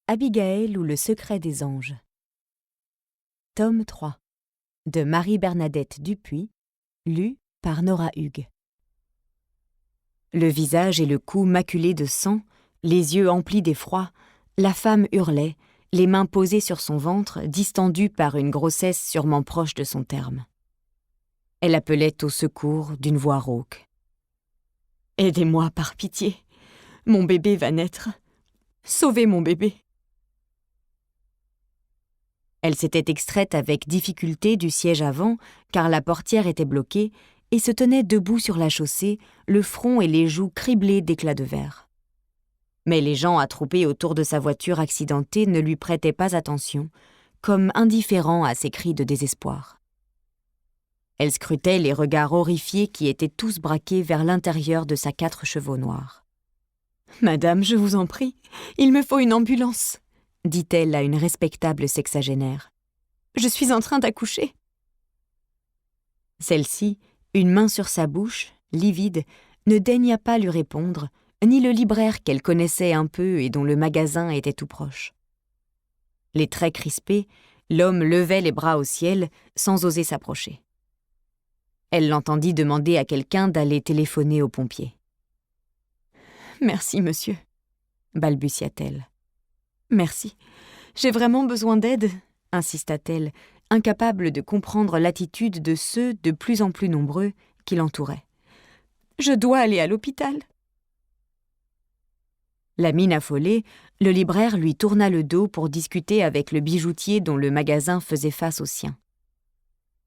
Abigaël ou le secret des anges. Tome 3 de Marie-Bernadette Dupuis, lu par Nora Hugues. Le visage et le cou maculés de sang, les yeux emplis d'effroi, la femme hurlait, les mains posées sur son ventre, distendue par une grossesse sûrement proche de son terme. Elle appelait au secours d'une voix rauque. « Aidez-moi par pitié, mon bébé va naître. Sauvez mon bébé !» Elle s'était extraite avec difficulté du siège avant, car la portière était bloquée, et se tenait debout sur la chaussée, le front et les joues criblés d'éclats de verre. Mais les gens attroupés autour de sa voiture accidentée ne lui prêtaient pas attention, comme indifférents à ses cris de désespoir. Elle scrutait les regards horrifiés qui étaient tous braqués vers l'intérieur de sa 4 chevaux noirs. « Madame, je vous en prie, il me faut une ambulance !» dit-elle à une respectable sexagénaire. « Je suis en train d'accoucher. » Celle-ci, une main sur sa bouche, livide, ne daigna pas lui répondre, ni le libraire qu'elle connaissait un peu et dont le magasin était tout proche. Les traits crispés, l'homme levait les bras au ciel sans oser s'approcher. Elle l'entendit demander à quelqu'un d'aller téléphoner aux pompiers. « Merci, monsieur, » balbutia-t-elle. « Merci. J'ai vraiment besoin d'aide, » insista-t-elle, incapable de comprendre l'attitude de ceux, de plus en plus nombreux, qui l'entouraient. « Je dois aller à l'hôpital. » La mine affolée, le libraire lui tourna le dos pour discuter avec le bijoutier dont le magasin faisait face au sien.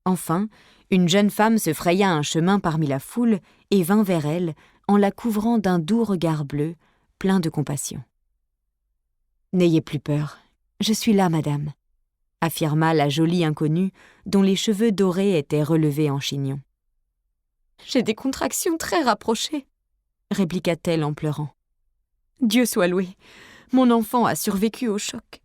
Enfin, une jeune femme se fraya un chemin parmi la foule et vint vers elle, en la couvrant d'un doux regard bleu, plein de compassion. « N'ayez plus peur, je suis là, madame », affirma la jolie inconnue dont les cheveux dorés étaient relevés en chignon. « J'ai des contractions très rapprochées, » répliqua-t-elle en pleurant. « Dieu soit loué, mon enfant a survécu au choc. »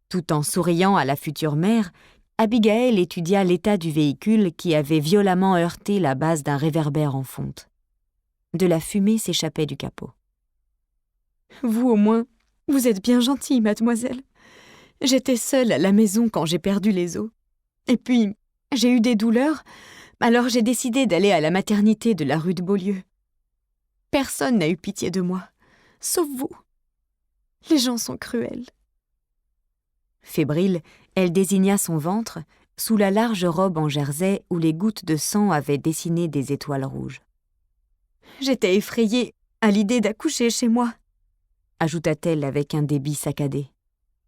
Tout en souriant à la future mère, Abigaël étudia l'état du véhicule qui avait violemment heurté la base d'un réverbère en fonte. De la fumée s'échappait du capot. « Vous, au moins, vous êtes bien gentille, mademoiselle. J'étais seule à la maison quand j'ai perdu les os. Et puis, j'ai eu des douleurs, alors j'ai décidé d'aller à la maternité de la rue de Beaulieu. Personne n'a eu pitié de moi, sauf vous. Les gens sont cruels. » Fébrile, elle désigna son ventre, sous la large robe en jersey où les gouttes de sang avaient dessiné des étoiles rouges. « J'étais effrayée à l'idée d'accoucher chez moi, » ajouta-t-elle avec un débit saccadé.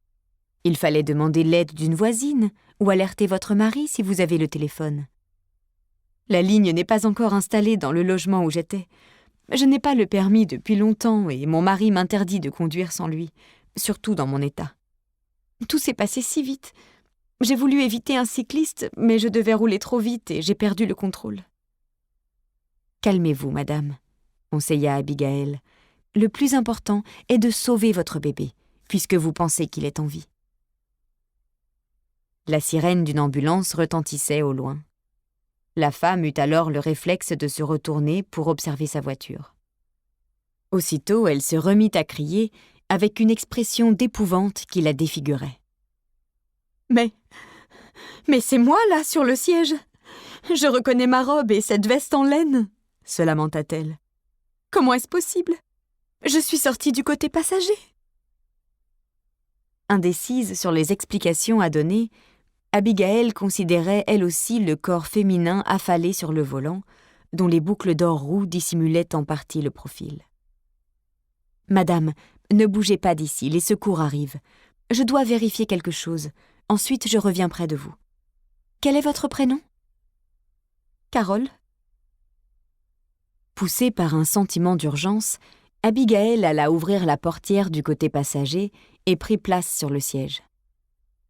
« Il fallait demander l'aide d'une voisine ou alerter votre mari si vous avez le téléphone. La ligne n'est pas encore installée dans le logement où j'étais. Je n'ai pas le permis depuis longtemps et mon mari m'interdit de conduire sans lui, surtout dans mon état. Tout s'est passé si vite. J'ai voulu éviter un cycliste, mais je devais rouler trop vite et j'ai perdu le contrôle. »« Calmez-vous, madame, » conseilla Abigaël. « Le plus important est de sauver votre bébé, puisque vous pensez qu'il est en vie. » La sirène d'une ambulance retentissait au loin. La femme eut alors le réflexe de se retourner pour observer sa voiture. Aussitôt, elle se remit à crier avec une expression d'épouvante qui la défigurait. « Mais c'est moi, là, sur le siège. Je reconnais ma robe et cette veste en laine, » se lamenta-t-elle. « Comment est-ce possible ? Je suis sortie du côté passager. » Indécise sur les explications à donner, Abigaël considérait elle aussi le corps féminin affalé sur le volant, dont les boucles d'or roux dissimulaient en partie le profil. « Madame, ne bougez pas d'ici, les secours arrivent. Je dois vérifier quelque chose. Ensuite, je reviens près de vous. Quel est votre prénom ? » ?»« Carole. » Poussée par un sentiment d'urgence, Abigaël alla ouvrir la portière du côté passager et prit place sur le siège.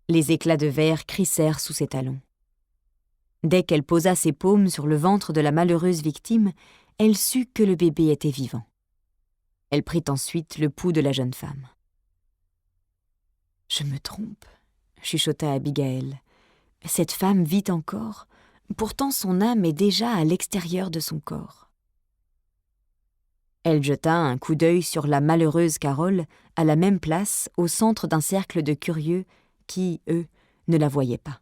Les éclats de verre crissèrent sous ses talons. Dès qu'elle posa ses paumes sur le ventre de la malheureuse victime, elle sut que le bébé était vivant. Elle prit ensuite le pouls de la jeune femme. « Je me trompe, » chuchota Abigaël. « Cette femme vit encore, pourtant son âme est déjà à l'extérieur de son corps. » Elle jeta un coup d'œil sur la malheureuse Carole, à la même place, au centre d'un cercle de curieux qui, eux, ne la voyaient pas.